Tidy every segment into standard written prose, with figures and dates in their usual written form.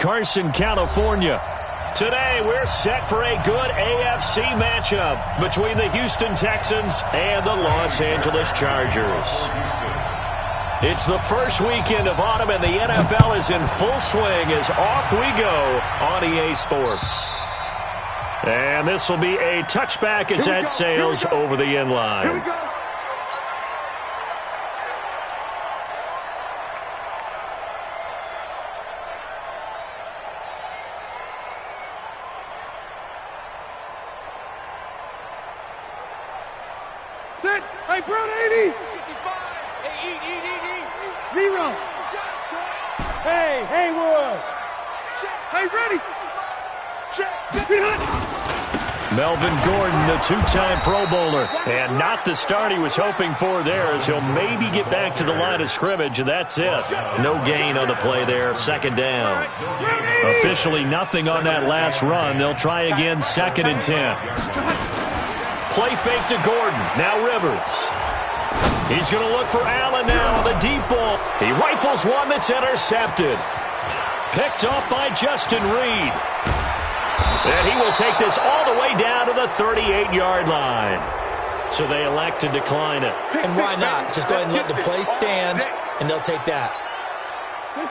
Carson, California. Today, we're set for a good AFC matchup between the Houston Texans and the Los Angeles Chargers. It's the first weekend of autumn, and the NFL is in full swing as off we go on EA Sports. And this will be a touchback as that sails over the end line. Here we go. Hey, Brown 80. 55. Hey, eat. Zero. Hey, Haywood. Hey, ready. Melvin Gordon, the two-time Pro Bowler. And not the start he was hoping for there, as he'll maybe get back to the line of scrimmage, and that's it. No gain on the play there, second down. Officially nothing on that last run. They'll try again, 2nd and 10. Play fake to Gordon. Now Rivers. He's going to look for Allen now on the deep ball. He rifles one that's intercepted. Picked off by Justin Reed. And he will take this all the way down to the 38-yard line. So they elect to decline it. And why not? Just go ahead and let the play stand, and they'll take that.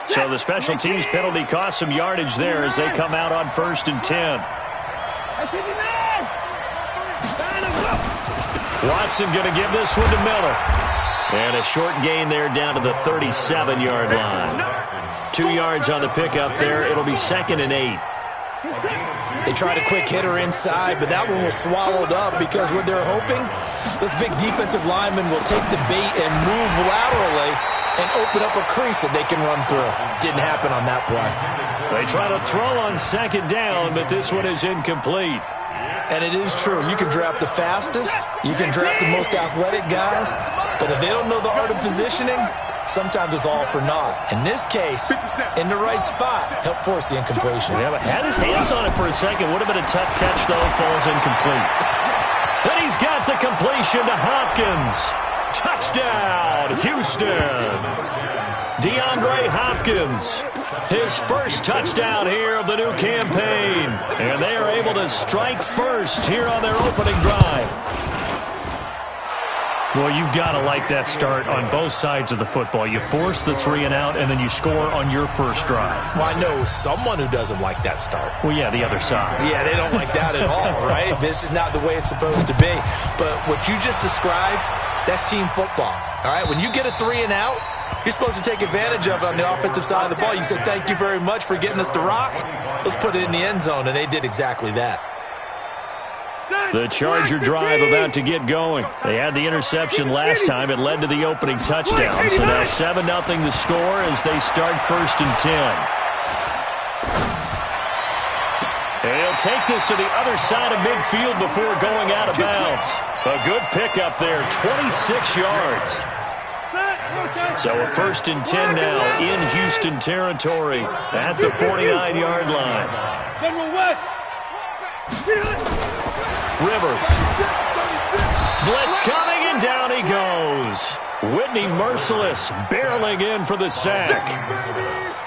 So the special teams penalty cost some yardage there as they come out on 1st and 10. Watson going to give this one to Miller. And a short gain there down to the 37-yard line. 2 yards on the pickup there. It'll be 2nd and 8. They tried a quick hitter inside, but that one was swallowed up because what they're hoping, those big defensive linemen will take the bait and move laterally and open up a crease that they can run through. Didn't happen on that play. They try to throw on 2nd down, but this one is incomplete. And it is true. You can draft the fastest. You can draft the most athletic guys. But if they don't know the art of positioning, sometimes it's all for naught. In this case, in the right spot, help force the incompletion. Yeah, but had his hands on it for a second. Would have been a tough catch, though. Falls incomplete. Then he's got the completion to Hopkins. Touchdown, Houston. DeAndre Hopkins, his first touchdown here of the new campaign. And they are able to strike first here on their opening drive. Well, you've got to like that start on both sides of the football. You force the 3 and out, and then you score on your first drive. Well, I know someone who doesn't like that start. Well, yeah, the other side. Yeah, they don't like that at all, right? This is not the way it's supposed to be. But what you just described, that's team football. All right, when you get a 3 and out, you're supposed to take advantage of it on the offensive side of the ball. You said, thank you very much for getting us the rock. Let's put it in the end zone, and they did exactly that. The Charger drive about to get going. They had the interception last time. It led to the opening touchdown. So now 7-0 to score as they start 1st and 10. And he'll take this to the other side of midfield before going out of bounds. A good pickup there, 26 yards. So a 1st and 10 now in Houston territory at the 49-yard line. General West. Rivers. Blitz coming, and down he goes. Whitney Merciless barreling in for the sack.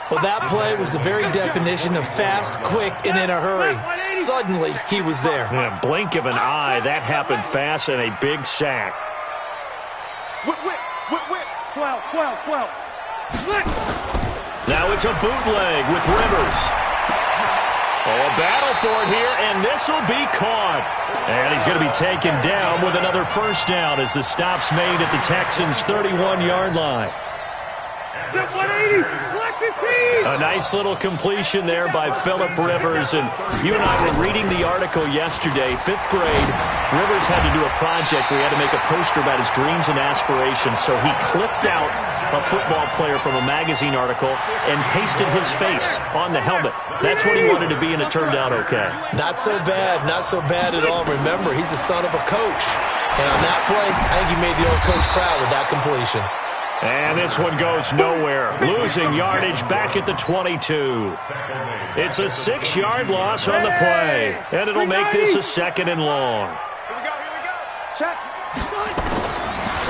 Well, that play was the very definition of fast, quick, and in a hurry. Suddenly, he was there. In a blink of an eye, that happened fast, and a big sack. 12. Now it's a bootleg with Rivers. Oh, a battle for it here, and this will be caught. And he's going to be taken down with another first down as the stop's made at the Texans' 31-yard line. A nice little completion there by Phillip Rivers. And you and I were reading the article yesterday, 5th grade. Rivers had to do a project where he had to make a poster about his dreams and aspirations. So he clipped out a football player from a magazine article and pasted his face on the helmet. That's what he wanted to be, and it turned out okay. Not so bad at all. Remember, he's the son of a coach. And on that play, I think he made the old coach proud with that completion. And this one goes nowhere. Losing yardage back at the 22. It's a 6-yard loss on the play. And it'll make this a 2nd and long. Here we go. Check.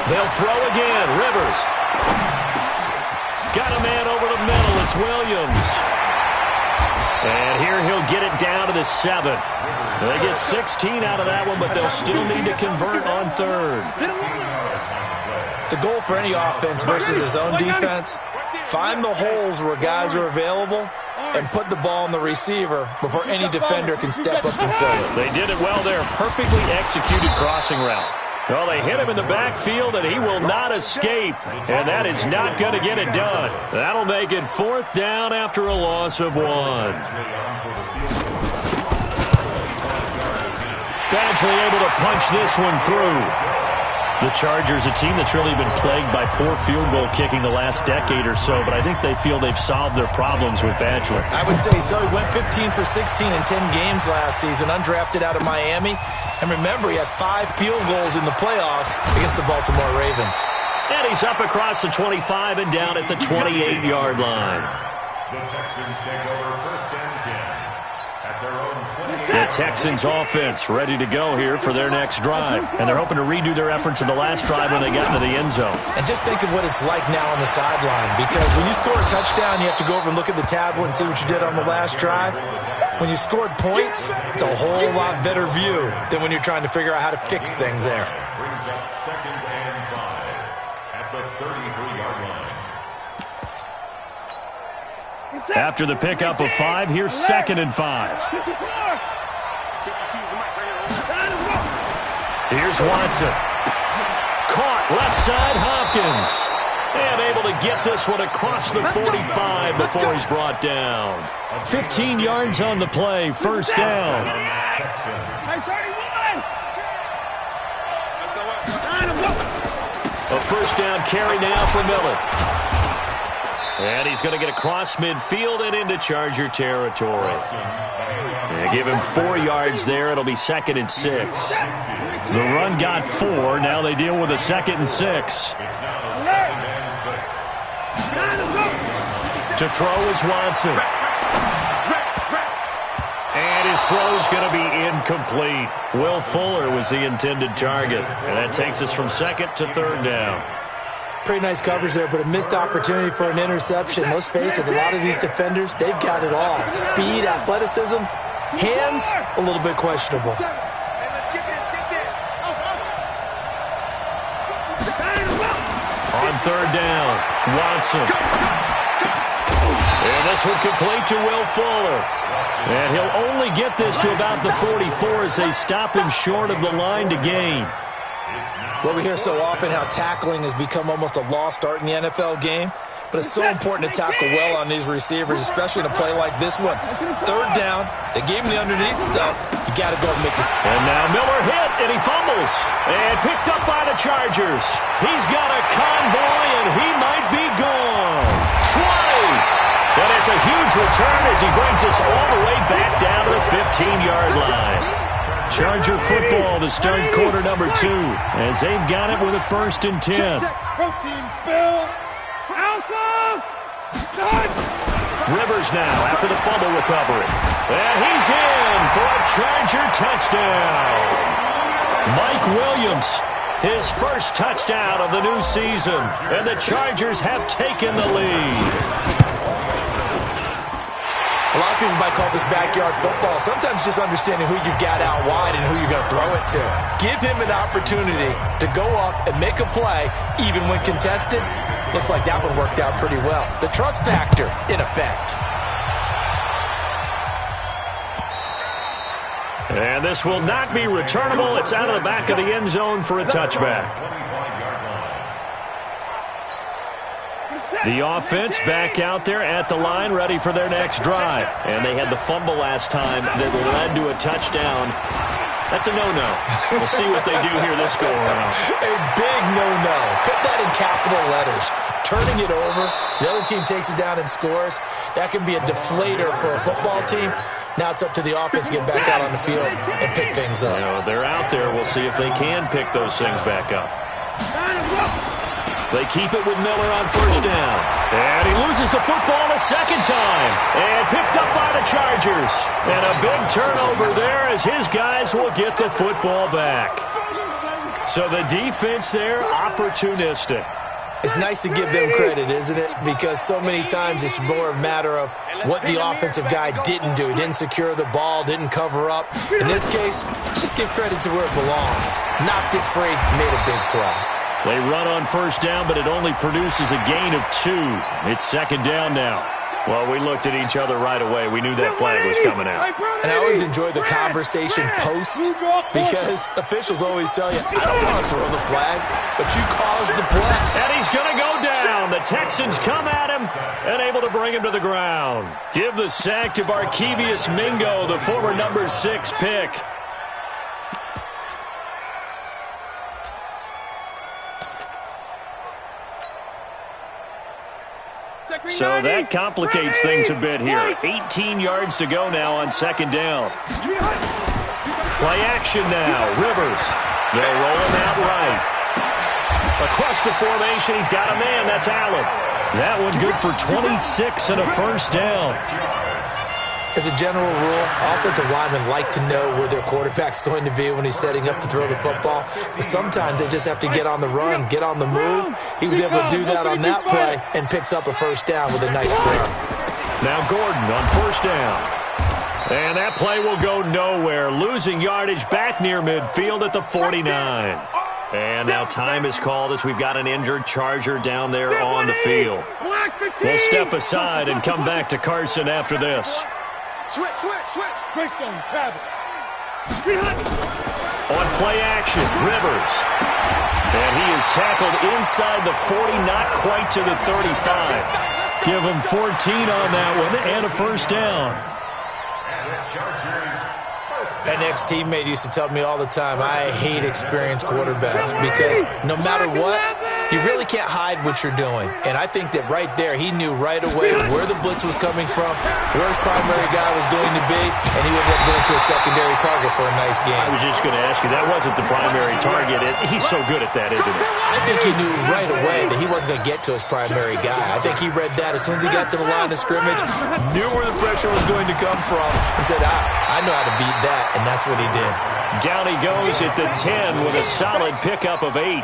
They'll throw again. Rivers. Got a man over the middle. It's Williams. he'll get it down to the 7. They get 16 out of that one, but they'll still need to convert on third. The goal for any offense versus his own defense, find the holes where guys are available and put the ball on the receiver before any defender can step up and fill it. They did it well there. Perfectly executed crossing route. Well, they hit him in the backfield, and he will not escape. And that is not going to get it done. That'll make it 4th down after a loss of 1. Badgley able to punch this one through. The Chargers, a team that's really been plagued by poor field goal kicking the last decade or so, but I think they feel they've solved their problems with Badgley. I would say so. He went 15 for 16 in 10 games last season, undrafted out of Miami. And remember, he had 5 field goals in the playoffs against the Baltimore Ravens. And he's up across the 25 and down at the 28-yard line. The Texans take over 1st and 10 at their own 28. The Texans offense ready to go here for their next drive. And they're hoping to redo their efforts in the last drive when they got into the end zone. And just think of what it's like now on the sideline, because when you score a touchdown, you have to go over and look at the tablet and see what you did on the last drive. When you scored points, it's a whole lot better view than when you're trying to figure out how to fix things there. Brings up 2nd and 5 at the 33-yard line. After the pickup of 5, here's 2nd and 5. Here's Watson. Caught left side, Hopkins. And able to get this one across the 45 before he's brought down. 15 yards on the play, 1st down. A 1st down carry now for Miller. And he's going to get across midfield and into Charger territory. They give him 4 yards there. It'll be 2nd and 6. The run got 4. Now they deal with a 2nd and 6. To throw is Watson. And his throw is going to be incomplete. Will Fuller was the intended target. And that takes us from 2nd to 3rd down. Pretty nice coverage there, but a missed opportunity for an interception. Let's face it, a lot of these defenders, they've got it all. Speed, athleticism, hands, a little bit questionable. On 3rd down, Watson. And this one complete to Will Fuller. And he'll only get this to about the 44 as they stop him short of the line to gain. Well, we hear so often how tackling has become almost a lost art in the NFL game, but it's so important to tackle well on these receivers, especially in a play like this one. 3rd down, they gave him the underneath stuff. You got to go and make it. And now Miller hit, and he fumbles. And picked up by the Chargers. He's got a convoy, and he might be gone. Twice. And it's a huge return as he brings us all the way back down to the 15-yard line. Charger football to start quarter number 2 as they've got it with a 1st and 10. Protein spill. Alpha. Touch. Rivers now after the fumble recovery. And he's in for a Charger touchdown. Mike Williams, his 1st touchdown of the new season. And the Chargers have taken the lead. A lot of people might call this backyard football. Sometimes just understanding who you've got out wide and who you're going to throw it to. Give him an opportunity to go up and make a play, even when contested. Looks like that one worked out pretty well. The trust factor, in effect. And this will not be returnable. It's out of the back of the end zone for a touchback. The offense back out there at the line, ready for their next drive. And they had the fumble last time that led to a touchdown. That's a no-no. We'll see what they do here this go-around. A big no-no. Put that in capital letters. Turning it over, the other team takes it down and scores. That can be a deflator for a football team. Now it's up to the offense to get back out on the field and pick things up. You know, they're out there. We'll see if they can pick those things back up. They keep it with Miller on 1st down. And he loses the football a 2nd time. And picked up by the Chargers. And a big turnover there as his guys will get the football back. So the defense there, opportunistic. It's nice to give them credit, isn't it? Because so many times it's more a matter of what the offensive guy didn't do. He didn't secure the ball, didn't cover up. In this case, just give credit to where it belongs. Knocked it free, made a big play. They run on first down, but it only produces a gain of 2. It's second down now. Well, we looked at each other right away. We knew that flag was coming out. And I always enjoy the conversation post because officials always tell you, I don't want to throw the flag, but you caused the play. And he's going to go down. The Texans come at him and able to bring him to the ground. Give the sack to Barkevious Mingo, the former number 6 pick. So that complicates things a bit here. 18 yards to go now on second down. Play action now. Rivers. They'll roll him out right. Across the formation, he's got a man. That's Allen. That one good for 26 and a first down. As a general rule, offensive linemen like to know where their quarterback's going to be when he's setting up to throw the football. But sometimes they just have to get on the run, get on the move. He was able to do that on that play and picks up a first down with a nice throw. Now Gordon on first down. And that play will go nowhere. Losing yardage back near midfield at the 49. And now time is called as we've got an injured Charger down there on the field. We'll step aside and come back to Carson after this. Switch. Greystone, Travis. On play action, Rivers. And he is tackled inside the 40, not quite to the 35. Give him 14 on that one and a first down. An ex-teammate used to tell me all the time, I hate experienced quarterbacks because no matter what, you really can't hide what you're doing. And I think that right there, he knew right away where the blitz was coming from, where his primary guy was going to be, and he would have going to a secondary target for a nice game. I was just going to ask you, that wasn't the primary target. He's so good at that, isn't he? I think he knew right away that he wasn't going to get to his primary guy. I think he read that as soon as he got to the line of scrimmage, knew where the pressure was going to come from, and said, I know how to beat that, and that's what he did. Down he goes at the 10 with a solid pickup of 8.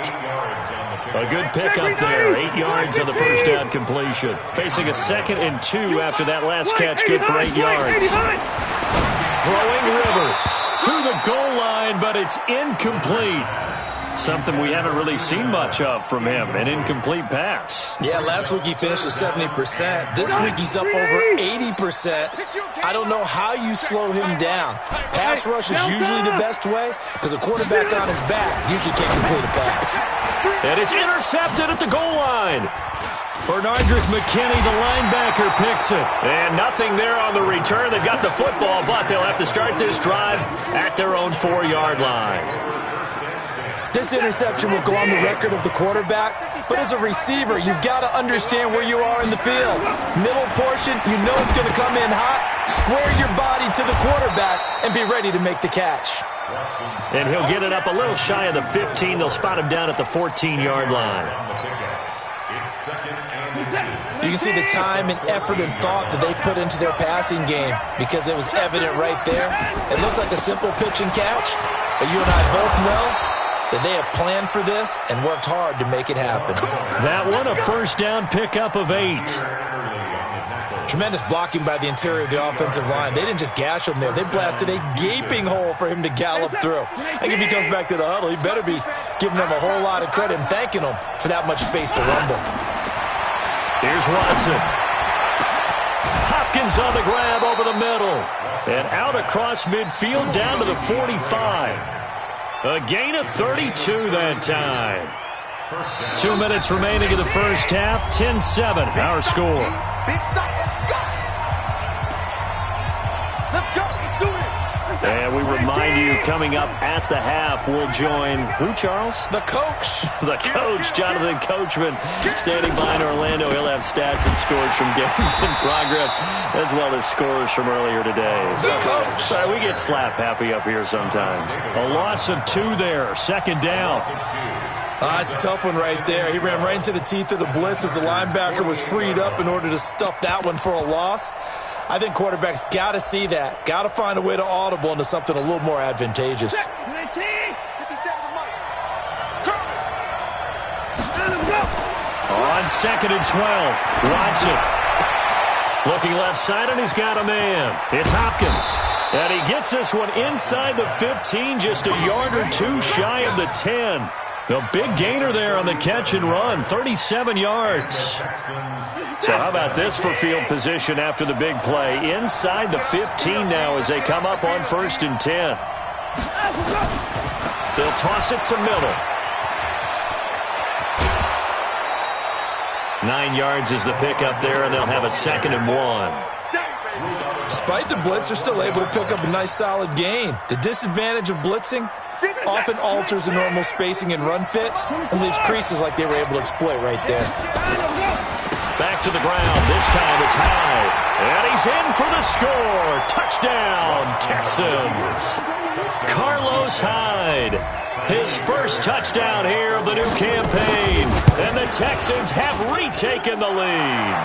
A good pickup there, 8 yards on the first down completion. Facing a 2nd and 2 after that last catch, good for 8 yards. Throwing Rivers to the goal line, but it's incomplete. Something we haven't really seen much of from him, an incomplete pass. Yeah, last week he finished at 70%. This week he's up over 80%. I don't know how you slow him down. Pass rush is usually the best way because a quarterback on his back usually can't complete a pass. And it's intercepted at the goal line. Bernardrick McKinney, the linebacker, picks it. And nothing there on the return. They've got the football, but they'll have to start this drive at their own 4-yard line. This interception will go on the record of the quarterback, but as a receiver, you've got to understand where you are in the field. Middle portion, you know it's going to come in hot. Square your body to the quarterback and be ready to make the catch. And he'll get it up a little shy of the 15. They'll spot him down at the 14-yard line. You can see the time and effort and thought that they put into their passing game because it was evident right there. It looks like a simple pitch and catch, but you and I both know that they have planned for this and worked hard to make it happen. That one, a first down pickup of 8. Tremendous blocking by the interior of the offensive line. They didn't just gash him there. They blasted a gaping hole for him to gallop through. I think if he comes back to the huddle, he better be giving them a whole lot of credit and thanking them for that much space to rumble. Here's Watson. Hopkins on the grab over the middle. And out across midfield down to the 45. A gain of 32 that time. 2 minutes remaining in the first half. 10-7, our score. Big stop. Let's go. Let's do it. And we remind you, coming up at the half, we'll join who, Charles? The coach. The coach, Jonathan Coachman, standing by in Orlando. He'll have stats and scores from games in progress, as well as scores from earlier today. The coach. Sorry, we get slap happy up here sometimes. A loss of 2 there, second down. It's a tough one right there. He ran right into the teeth of the blitz as the linebacker was freed up in order to stuff that one for a loss. I think quarterbacks got to see that. Got to find a way to audible into something a little more advantageous. On 2nd and 12, Watson. Looking left side, and he's got a man. It's Hopkins. And he gets this one inside the 15, just a yard or two shy of the 10. The big gainer there on the catch and run, 37 yards. So how about this for field position after the big play? Inside the 15 now as they come up on 1st and 10. They'll toss it to middle. 9 yards is the pickup there, and they'll have a 2nd and 1. Despite the blitz, they're still able to pick up a nice, solid gain. The disadvantage of blitzing often alters the normal spacing and run fits and leaves creases like they were able to exploit right there. Back to the ground. This time it's high. And he's in for the score. Touchdown, Texans. Carlos Hyde. His first touchdown here of the new campaign. And the Texans have retaken the lead.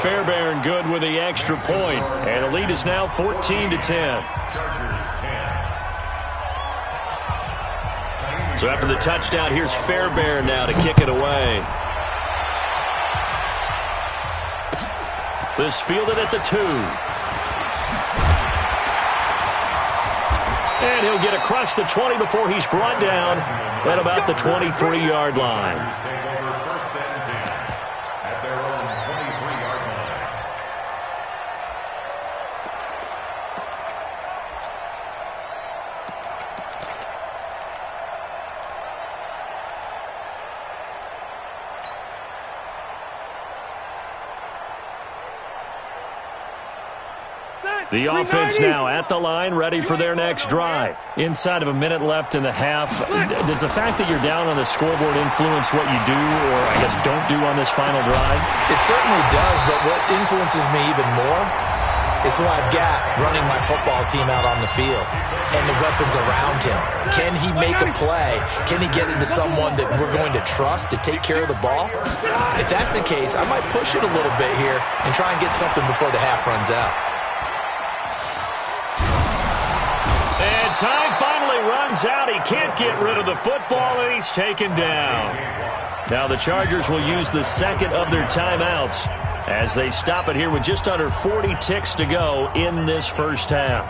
Fairbairn good with the extra point. And the lead is now 14-10. So after the touchdown, here's Fairbairn now to kick it away. This fielded at the 2. And he'll get across the 20 before he's brought down at about the 23-yard line. The offense now at the line, ready for their next drive. Inside of a minute left in the half. Does the fact that you're down on the scoreboard influence what you do, or I guess don't do on this final drive? It certainly does, but what influences me even more is who I've got running my football team out on the field and the weapons around him. Can he make a play? Can he get into someone that we're going to trust to take care of the ball? If that's the case, I might push it a little bit here and try and get something before the half runs out. And time finally runs out. He can't get rid of the football, and he's taken down. Now the Chargers will use the second of their timeouts as they stop it here with just under 40 ticks to go in this first half.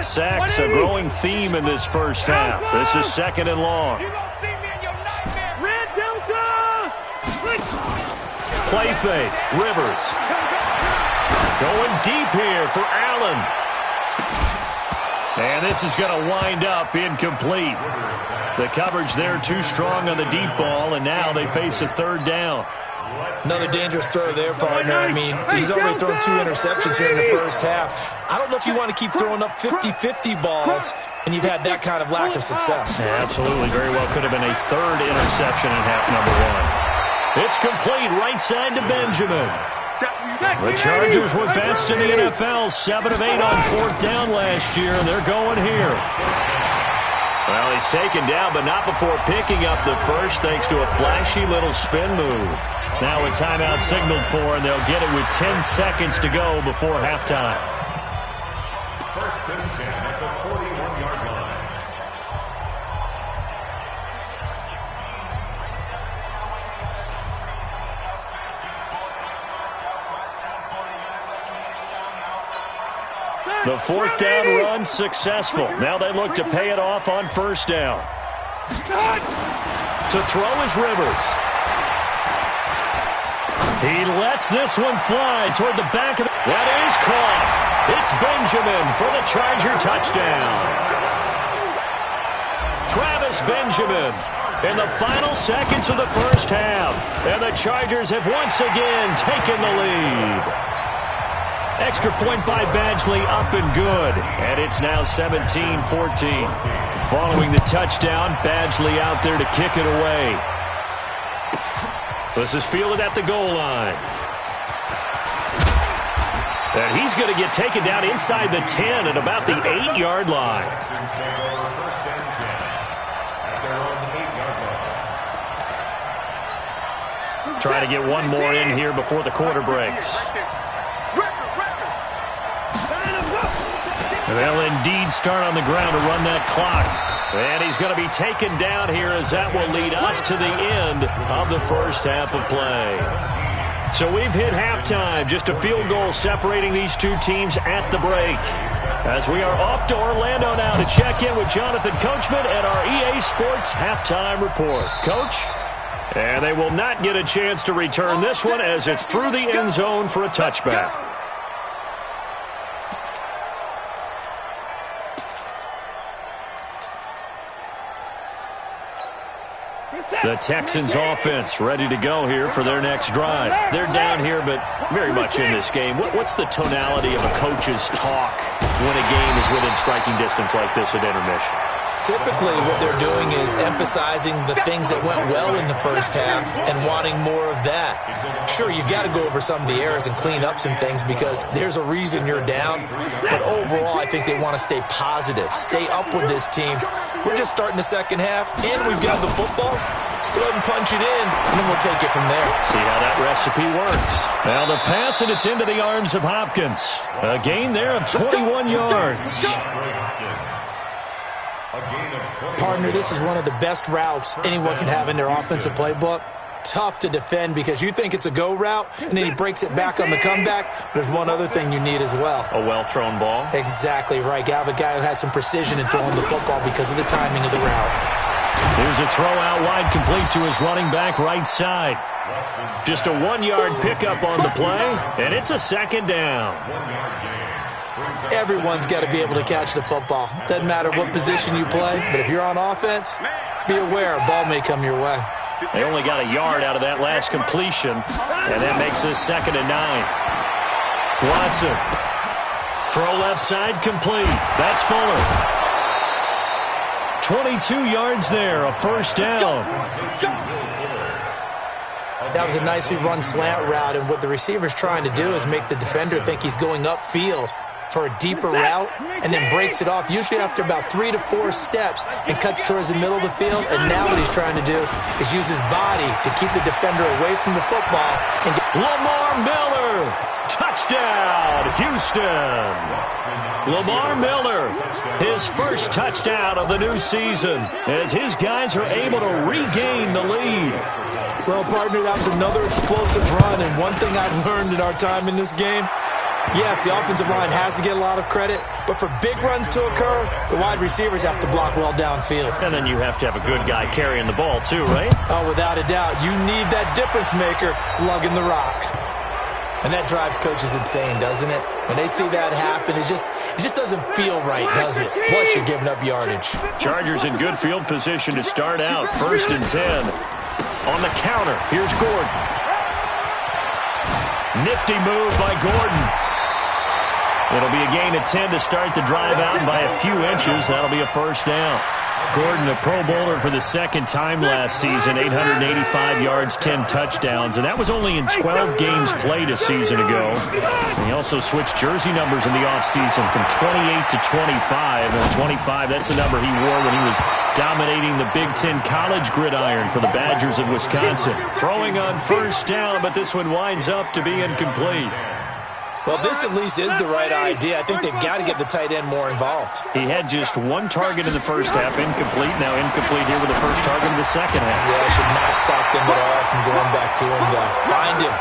Sacks, a growing theme in this first half. This is 2nd and long. Play fake. Rivers. Going deep here for Allen. And this is going to wind up incomplete. The coverage there too strong on the deep ball, and now they face a 3rd down. Another dangerous throw there, partner. I mean, he's already thrown 2 interceptions here in the first half. I don't know if you want to keep throwing up 50-50 balls, and you've had that kind of lack of success. Yeah, absolutely. Very well could have been a 3rd interception in half number 1. It's complete right side to Benjamin. The Chargers were best in the NFL, 7 of 8 on 4th down last year, and they're going here. Well, he's taken down, but not before picking up the first, thanks to a flashy little spin move. Now a timeout signaled for, and they'll get it with 10 seconds to go before halftime. 1st and 10 at the 41-yard line. The 4th down run successful. Now they look to pay it off on 1st down. To throw is Rivers. He lets this one fly toward the back of it. That is caught. It's Benjamin for the Charger touchdown. Travis Benjamin in the final seconds of the first half. And the Chargers have once again taken the lead. Extra point by Badgley up and good. And it's now 17-14. Following the touchdown, Badgley out there to kick it away. This is fielded at the goal line. And he's going to get taken down inside the 10 at about the 8-yard line. Trying to get one more in here before the quarter breaks. They'll indeed start on the ground to run that clock. And he's going to be taken down here as that will lead us to the end of the first half of play. So we've hit halftime, just a field goal separating these two teams at the break. As we are off to Orlando now to check in with Jonathan Coachman and our EA Sports Halftime Report. Coach? And they will not get a chance to return this one as it's through the end zone for a touchback. The Texans offense ready to go here for their next drive. They're down here, but very much in this game. What's the tonality of a coach's talk when a game is within striking distance like this at intermission? Typically, what they're doing is emphasizing the things that went well in the first half and wanting more of that. Sure, you've got to go over some of the errors and clean up some things because there's a reason you're down. But overall, I think they want to stay positive, stay up with this team. We're just starting the second half, and we've got the football. Let's go ahead and punch it in, and then we'll take it from there. See how that recipe works. Now the pass, and it's into the arms of Hopkins. A gain there of 21 yards. Partner, this is one of the best routes anyone can have in their offensive playbook. Tough to defend because you think it's a go route, and then he breaks it back on the comeback. There's one other thing you need as well. A well-thrown ball? Exactly right. You have a guy who has some precision in throwing the football because of the timing of the route. Here's a throw out wide complete to his running back right side. Just a 1-yard pickup on the play, and it's a second down. Everyone's got to be able to catch the football. Doesn't matter what position you play, but if you're on offense, be aware a ball may come your way. They only got a yard out of that last completion, and that makes this 2nd and 9. Watson. Throw left side complete. That's Fuller. 22 yards there, a first down. That was a nicely run slant route, and what the receiver's trying to do is make the defender think he's going upfield for a deeper route and then breaks it off, usually after about 3 to 4 steps, and cuts towards the middle of the field. And now what he's trying to do is use his body to keep the defender away from the football. And Lamar Miller, touchdown, Houston. Lamar Miller, his first touchdown of the new season as his guys are able to regain the lead. Well, partner, that was another explosive run, and one thing I've learned in our time in this game, yes, the offensive line has to get a lot of credit, but for big runs to occur, the wide receivers have to block well downfield. And then you have to have a good guy carrying the ball too, right? Oh, without a doubt. You need that difference maker lugging the rock. And that drives coaches insane, doesn't it? When they see that happen, it just doesn't feel right, does it? Plus, you're giving up yardage. Chargers in good field position to start out. 1st and 10. On the counter, here's Gordon. Nifty move by Gordon. It'll be a gain of 10 to start the drive out by a few inches. That'll be a first down. Gordon, a Pro Bowler for the 2nd time last season, 885 yards, 10 touchdowns, and that was only in 12 games played a season ago. And he also switched jersey numbers in the offseason from 28 to 25, and 25, that's the number he wore when he was dominating the Big Ten college gridiron for the Badgers of Wisconsin. Throwing on first down, but this one winds up to be incomplete. Well, this at least is the right idea. I think they've got to get the tight end more involved. He had just 1 target in the first half, incomplete. Now incomplete here with the first target in the second half. Yeah, I should not stop them at all from going back to him, though. Find him.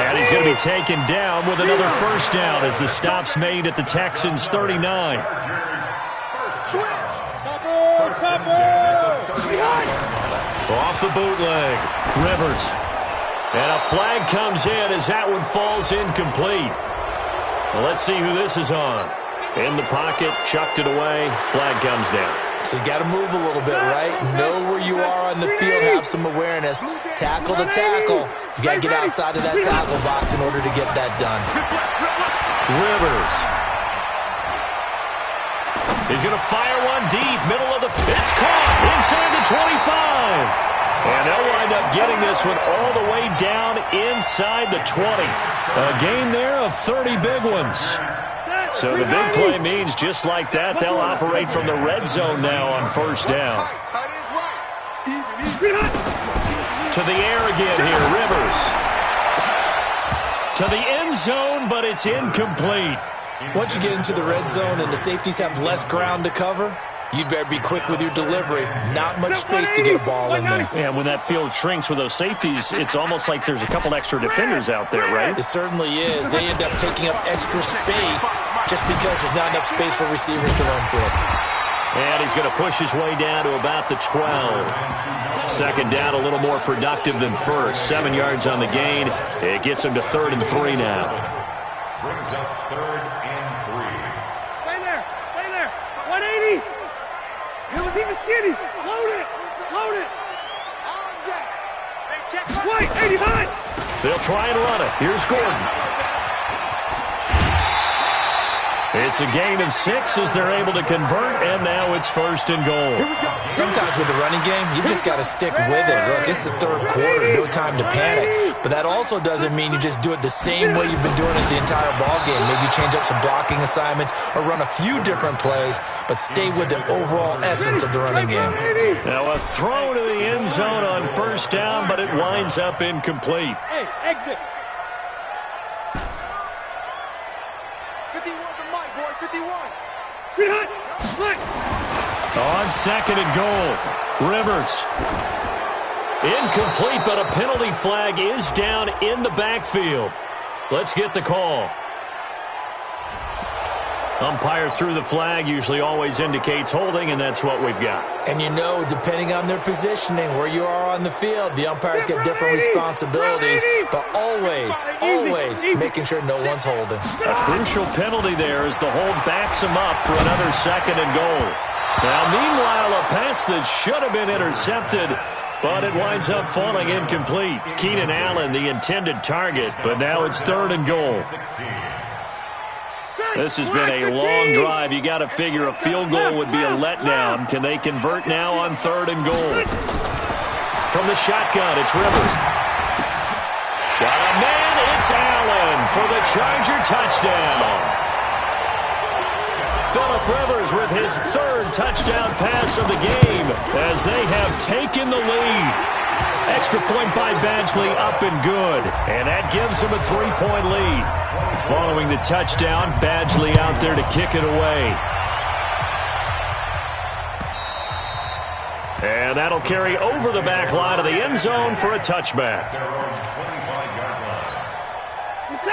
And he's going to be taken down with another first down as the stop's made at the Texans' 39. Off the bootleg, Rivers. And a flag comes in as that one falls incomplete. Well, let's see who this is on. In the pocket, chucked it away, flag comes down. So you got to move a little bit, right? Know where you are on the field, have some awareness. Tackle to tackle. You got to get outside of that tackle box in order to get that done. Rivers. He's going to fire one deep, middle of the... It's caught inside the 25. And they'll wind up getting this one all the way down inside the 20. A gain there of 30 big ones. So the big play means just like that, they'll operate from the red zone now on first down. To the air again here, Rivers. To the end zone, but it's incomplete. Once you get into the red zone and the safeties have less ground to cover, You'd better be quick with your delivery. Not much space to get a ball in there. Yeah, when that field shrinks with those safeties, it's almost like there's a couple extra defenders out there, right? It certainly is. They end up taking up extra space just because there's not enough space for receivers to run through. And he's going to push his way down to about the 12. Second down, a little more productive than first. 7 yards on the gain. It gets him to 3rd and 3 now. Brings up 3rd and 3. Stay there. Stay there. 180. It was even skinny. Load it. Load it. On deck. Hey, check. White, 80 high. They'll try and run it. Here's Gordon. It's a gain of 6 as they're able to convert, and now it's 1st and goal. Sometimes with the running game, you've just got to stick with it. Look, it's the 3rd quarter, no time to panic. But that also doesn't mean you just do it the same way you've been doing it the entire ball game. Maybe change up some blocking assignments or run a few different plays, but stay with the overall essence of the running game. Now a throw to the end zone on 1st down, but it winds up incomplete. Hey, exit. 51 to Mike, boy. 51. On 2nd and goal, Rivers. Incomplete, but a penalty flag is down in the backfield. Let's get the call. Umpire threw the flag, usually always indicates holding, and that's what we've got. And you know, depending on their positioning, where you are on the field, the umpires get different responsibilities, but always making sure no one's holding. A crucial penalty there as the hold backs him up for another 2nd and goal. Now, meanwhile, a pass that should have been intercepted, but it winds up falling incomplete. Keenan Allen, the intended target, but now it's 3rd and goal. This has been a long drive. You got to figure a field goal would be a letdown. Can they convert now on 3rd and goal? From the shotgun, it's Rivers. Got a man, it's Allen for the Charger touchdown. Phillip Rivers with his 3rd touchdown pass of the game as they have taken the lead. Extra point by Badgley, up and good. And that gives him a 3-point lead. Following the touchdown, Badgley out there to kick it away. And that'll carry over the back line of the end zone for a touchback.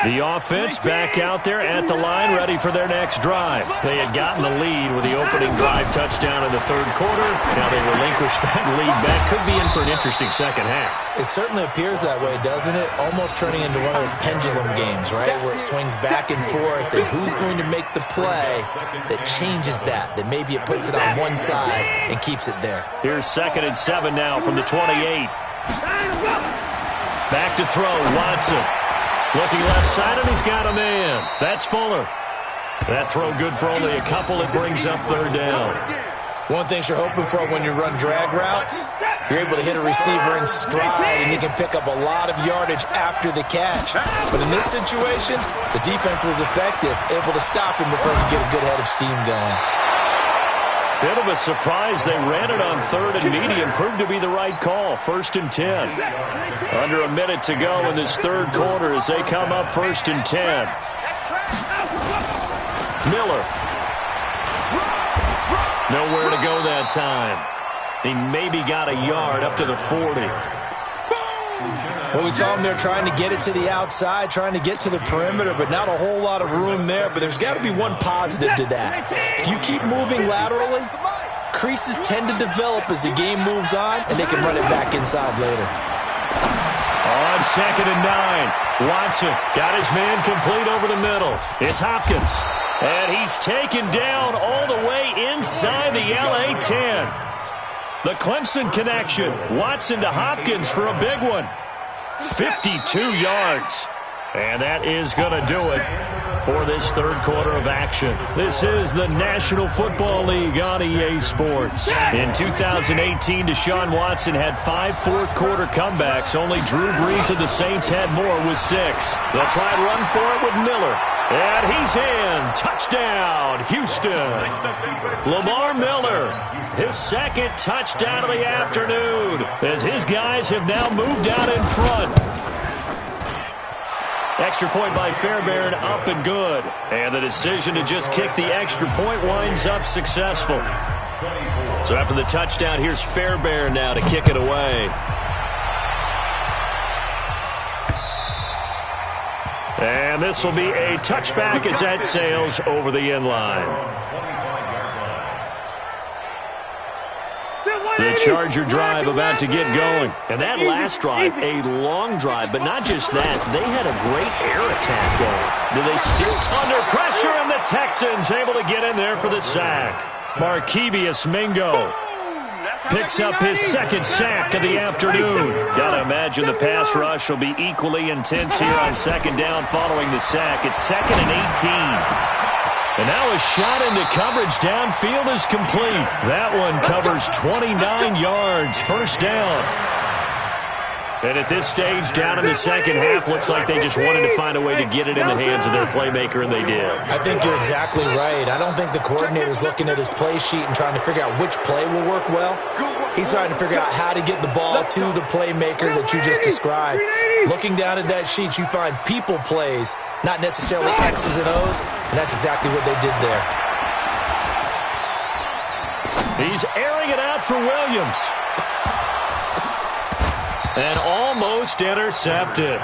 The offense back out there at the line, ready for their next drive. They had gotten the lead with the opening drive touchdown in the 3rd quarter. Now they relinquish that lead back. Could be in for an interesting second half. It certainly appears that way, doesn't it? Almost turning into one of those pendulum games, right? Where it swings back and forth, and who's going to make the play that changes that maybe it puts it on one side and keeps it there. Here's 2nd and 7 now from the 28. Back to throw, Watson. Looking left side, and he's got a man. That's Fuller. That throw good for only a couple. It brings up 3rd down. One thing you're hoping for when you run drag routes, you're able to hit a receiver in stride, and you can pick up a lot of yardage after the catch. But in this situation, the defense was effective, able to stop him before he could get a good head of steam going. Bit of a surprise. They ran it on 3rd and medium. Proved to be the right call. 1st and 10. Under a minute to go in this 3rd quarter as they come up 1st and 10. Miller. Nowhere to go that time. He maybe got a yard up to the 40. Well, we saw him there trying to get it to the outside, trying to get to the perimeter, but not a whole lot of room there. But there's got to be one positive to that. If you keep moving laterally, creases tend to develop as the game moves on, and they can run it back inside later. On 2nd and 9, Watson got his man complete over the middle. It's Hopkins, and he's taken down all the way inside the LA 10. The Clemson connection. Watson to Hopkins for a big one. 52 yards. And that is going to do it for this 3rd quarter of action. This is the National Football League on EA Sports. In 2018, Deshaun Watson had 5 fourth-quarter comebacks. Only Drew Brees of the Saints had more with 6. They'll try and run for it with Miller. And he's in. Touchdown, Houston. Lamar Miller, his 2nd touchdown of the afternoon, as his guys have now moved out in front. Extra point by Fairbairn, up and good. And the decision to just kick the extra point winds up successful. So after the touchdown, here's Fairbairn now to kick it away. And this will be a touchback as that sails over the end line. The Charger drive about to get going. And that last drive, a long drive, but not just that. They had a great air attack going. Do they still under pressure, and the Texans able to get in there for the sack. Markevius Mingo picks up his second sack of the afternoon. Got to imagine the pass rush will be equally intense here on second down following the sack. It's 2nd and 18. And now a shot into coverage downfield is complete. That one covers 29 yards, first down. And at this stage, down in the second half, looks like they just wanted to find a way to get it in the hands of their playmaker, and they did. I think you're exactly right. I don't think the coordinator's looking at his play sheet and trying to figure out which play will work well. He's trying to figure out how to get the ball to the playmaker that you just described. Looking down at that sheet, you find people plays, not necessarily X's and O's, and that's exactly what they did there. He's airing it out for Williams. And almost intercepted.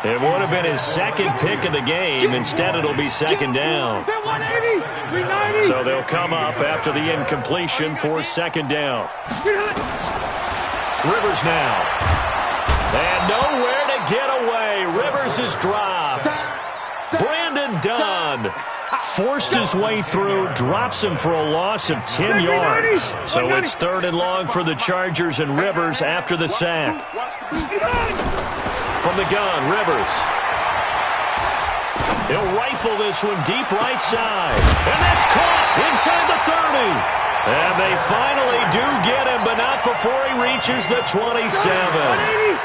It would have been his second pick of the game. Instead, it'll be second down. So they'll come up after the incompletion for second down. Rivers now. And nowhere to get away. Rivers is dropped. Brandon Dunn forced his way through, drops him for a loss of 10 yards. So it's 3rd and long for the Chargers, and Rivers after the sack. From the gun, Rivers. He'll rifle this one deep right side. And that's caught inside the 30. And they finally do get him, but not before he reaches the 27.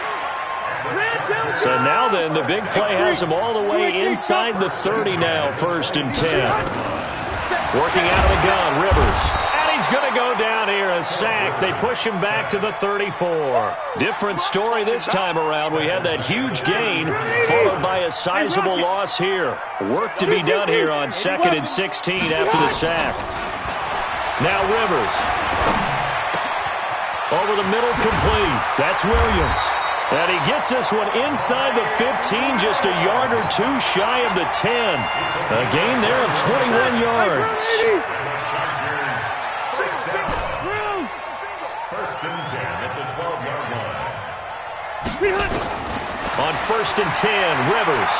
So now then, the big play has him all the way inside the 30 now, 1st and 10. Working out of the gun, Rivers. And he's going to go down here, a sack. They push him back to the 34. Different story this time around. We had that huge gain, followed by a sizable loss here. Work to be done here on 2nd and 16 after the sack. Now Rivers. Over the middle, complete. That's Williams. And he gets this one inside the 15, just a yard or two shy of the 10. A gain there of 21 yards. 1st and 10 at the 12-yard line. On 1st and 10, Rivers.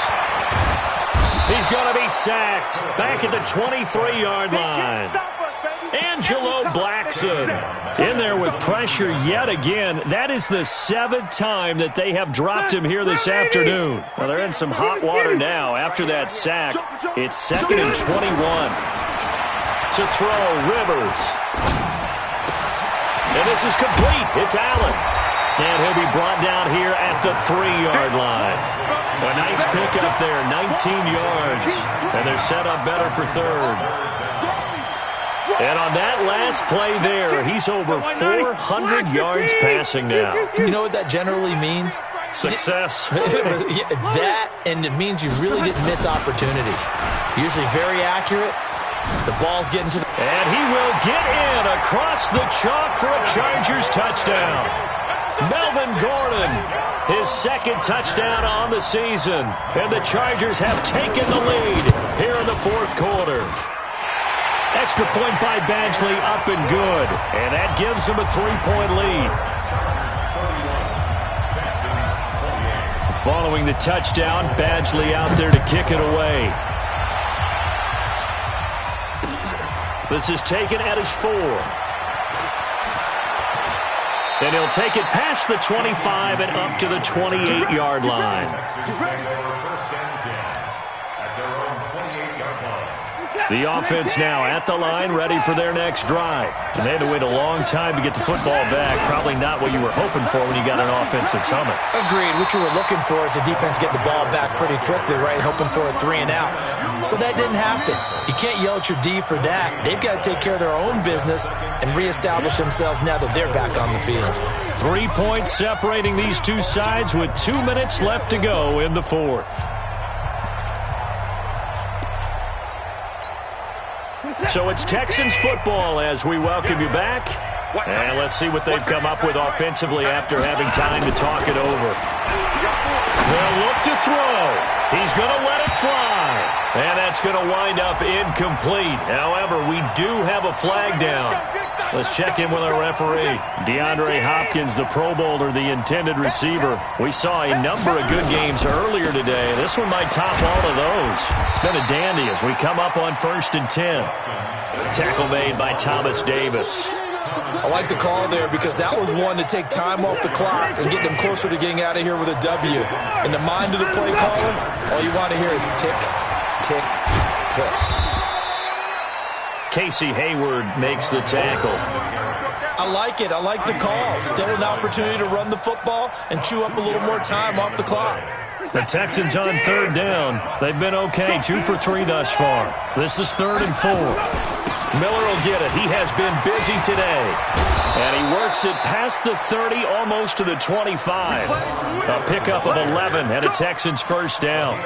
He's going to be sacked back at the 23-yard line. Angelo Blackson in there with pressure yet again. That is the 7th time that they have dropped him here this afternoon. Well, they're in some hot water now after that sack. It's 2nd and 21. To throw, Rivers. And this is complete. It's Allen. And he'll be brought down here at the 3-yard line. A nice pickup there, 19 yards. And they're set up better for 3rd. And on that last play there, he's over 400 yards passing now. You know what that generally means? Success. That, and it means you really didn't miss opportunities. Usually very accurate. The ball's getting to the... And he will get in across the chalk for a Chargers touchdown. Melvin Gordon, his 2nd touchdown on the season. And the Chargers have taken the lead here in the 4th quarter. Extra point by Badgley, up and good. And that gives him a 3-point lead. Following the touchdown, Badgley out there to kick it away. This is taken at his 4. And he'll take it past the 25 and up to the 28-yard line. The offense now at the line, ready for their next drive. And they had to wait a long time to get the football back. Probably not what you were hoping for when you got an offense that's humming. Agreed. What you were looking for is the defense get the ball back pretty quickly, right? Hoping for a 3-and-out. So that didn't happen. You can't yell at your D for that. They've got to take care of their own business and reestablish themselves now that they're back on the field. 3 points separating these two sides with 2 minutes left to go in the 4th. So it's Texans football as we welcome you back. And let's see what they've come up with offensively after having time to talk it over. They'll look to throw. He's going to let it fly. And that's going to wind up incomplete. However, we do have a flag down. Let's check in with our referee. DeAndre Hopkins, the Pro Bowler, the intended receiver. We saw a number of good games earlier today. This one might top all of those. It's been a dandy as we come up on 1st and 10. Tackle made by Thomas Davis. I like the call there because that was one to take time off the clock and get them closer to getting out of here with a W. In the mind of the play caller, all you want to hear is tick, tick, tick. Casey Hayward makes the tackle. I like it. I like the call. Still an opportunity to run the football and chew up a little more time off the clock. The Texans on 3rd down. They've been okay, 2 for 3 thus far. This is 3rd and 4. Miller will get it. He has been busy today. And he works it past the 30, almost to the 25. A pickup of 11 and a Texans first down.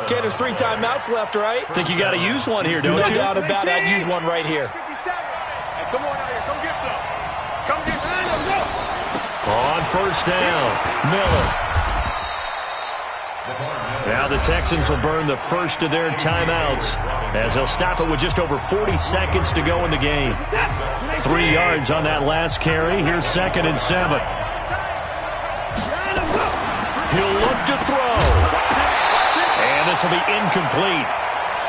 Okay, there's 3 timeouts left, right? Think you got to use one here, don't you? No doubt about it. I'd use one right here. Hey, come on out here. Come get some. Come get some. On 1st down, Miller. Now the Texans will burn the first of their timeouts as they'll stop it with just over 40 seconds to go in the game. 3 yards on that last carry. Here's 2nd and 7. He'll look to throw. And this will be incomplete.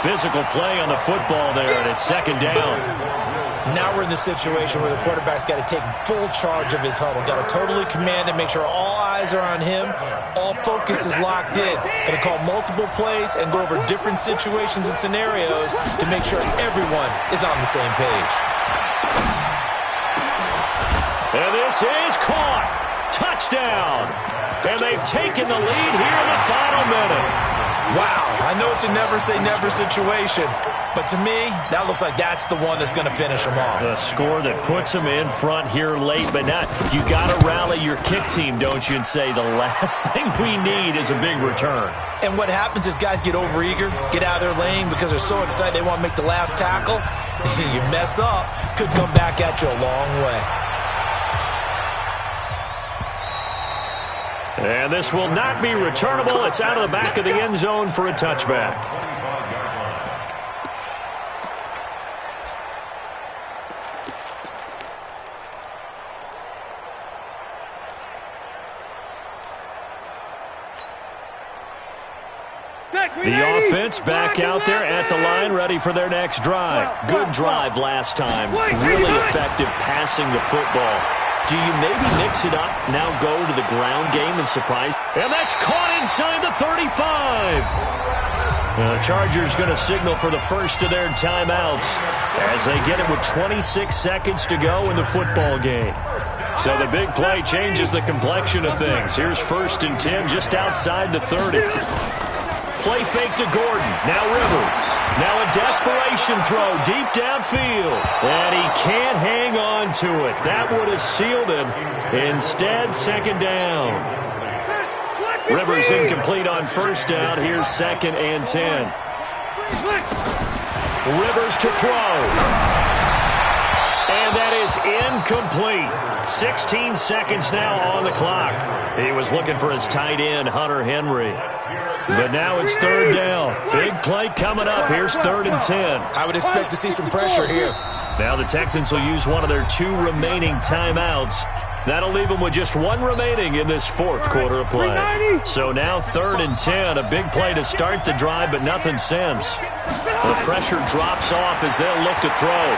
Physical play on the football there, and it's 2nd down. Now we're in the situation where the quarterback's got to take full charge of his huddle. Got to totally command it, make sure all eyes are on him. All focus is locked in. Going to call multiple plays and go over different situations and scenarios to make sure everyone is on the same page. And this is caught. Touchdown. And they've taken the lead here in the final minute. Wow, I know it's a never-say-never situation, but to me, that looks like that's the one that's going to finish them off. The score that puts them in front here late, but not. You got to rally your kick team, don't you, and say the last thing we need is a big return. And what happens is guys get overeager, get out of their lane because they're so excited they want to make the last tackle. You mess up, could come back at you a long way. And this will not be returnable. It's out of the back of the end zone for a touchback. The offense back out there at the line, ready for their next drive. Good drive last time. Really effective passing the football. Do you maybe mix it up, now go to the ground game and surprise? And that's caught inside the 35. The Chargers going to signal for the first of their timeouts as they get it with 26 seconds to go in the football game. So the big play changes the complexion of things. Here's 1st and 10 just outside the 30. Play fake to Gordon. Now Rivers. Now a desperation throw deep downfield. And he can't hang on to it. That would have sealed him. Instead, 2nd down. Rivers incomplete on 1st down. Here's 2nd and 10. Rivers to throw. And that is incomplete. 16 seconds now on the clock. He was looking for his tight end, Hunter Henry. But now it's 3rd down. Big play coming up. Here's 3rd and 10. I would expect to see some pressure here. Now the Texans will use one of their 2 remaining timeouts. That'll leave them with just 1 remaining in this 4th quarter of play. So now 3rd and 10. A big play to start the drive, but nothing since. The pressure drops off as they'll look to throw.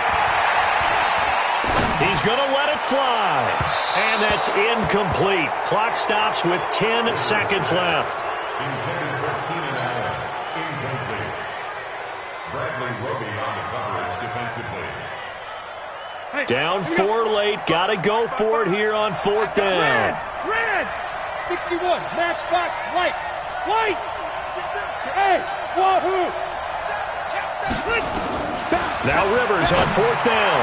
He's going to let it fly. And that's incomplete. Clock stops with 10 seconds left. Down 4 late. Got to go for it here on 4th down. Red. 61. Matchbox. White. White. Hey. Wahoo. Now Rivers on 4th down.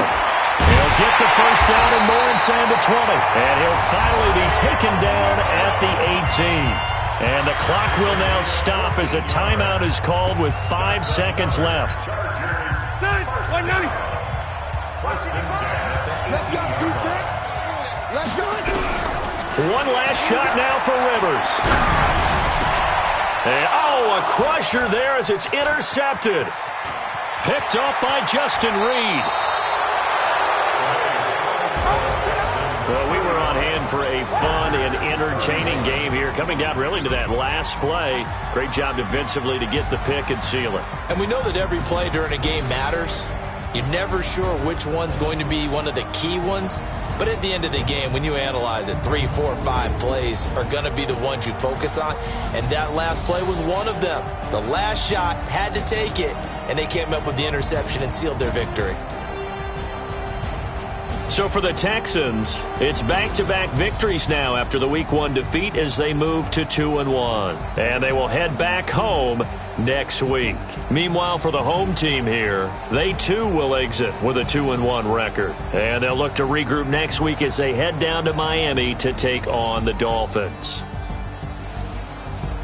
He'll get the first down and more inside the 20. And he'll finally be taken down at the 18. And the clock will now stop as a timeout is called with 5 seconds left. 190. Let's go, defense. Let's go. One last shot now for Rivers. And, oh, a crusher there as it's intercepted. Picked off by Justin Reed. Well, we were on hand for a fun and entertaining game here, coming down really to that last play. Great job defensively to get the pick and seal it. And we know that every play during a game matters. You're never sure which one's going to be one of the key ones. But at the end of the game, when you analyze it, 3, 4, 5 plays are going to be the ones you focus on. And that last play was one of them. The last shot had to take it, and they came up with the interception and sealed their victory. So for the Texans, it's back-to-back victories now after the Week 1 defeat as they move to 2-1. And they will head back home next week. Meanwhile, for the home team here, they too will exit with a 2-1 record. And they'll look to regroup next week as they head down to Miami to take on the Dolphins.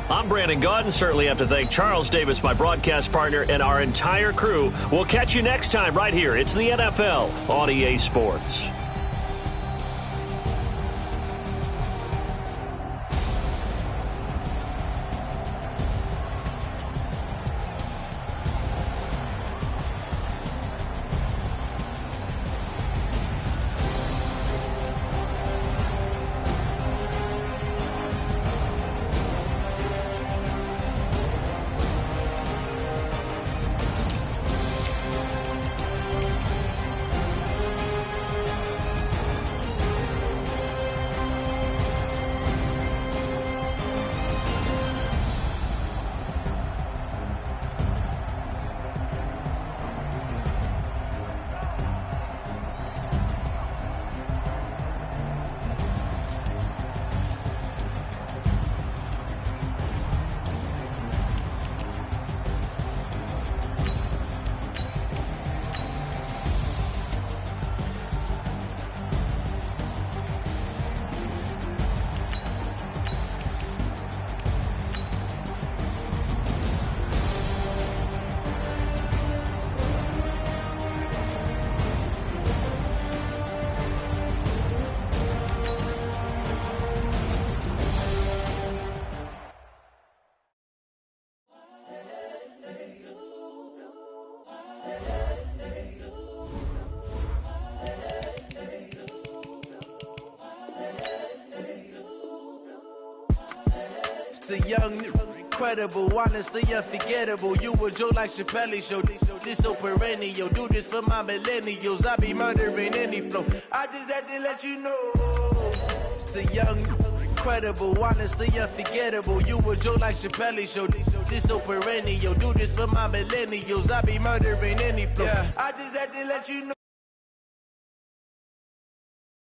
I'm Brandon Gaudin. Certainly have to thank Charles Davis, my broadcast partner, and our entire crew. We'll catch you next time right here. It's the NFL on EA Sports. The young, incredible, honestly unforgettable. You a joke like Chappelle Show. This so perennial. Do this for my millennials. I be murdering any flow. I just had to let you know. It's the young, incredible, honestly unforgettable. You a joke like Chappelle Show. This so perennial. Do this for my millennials. I be murdering any flow. I just had to let you know.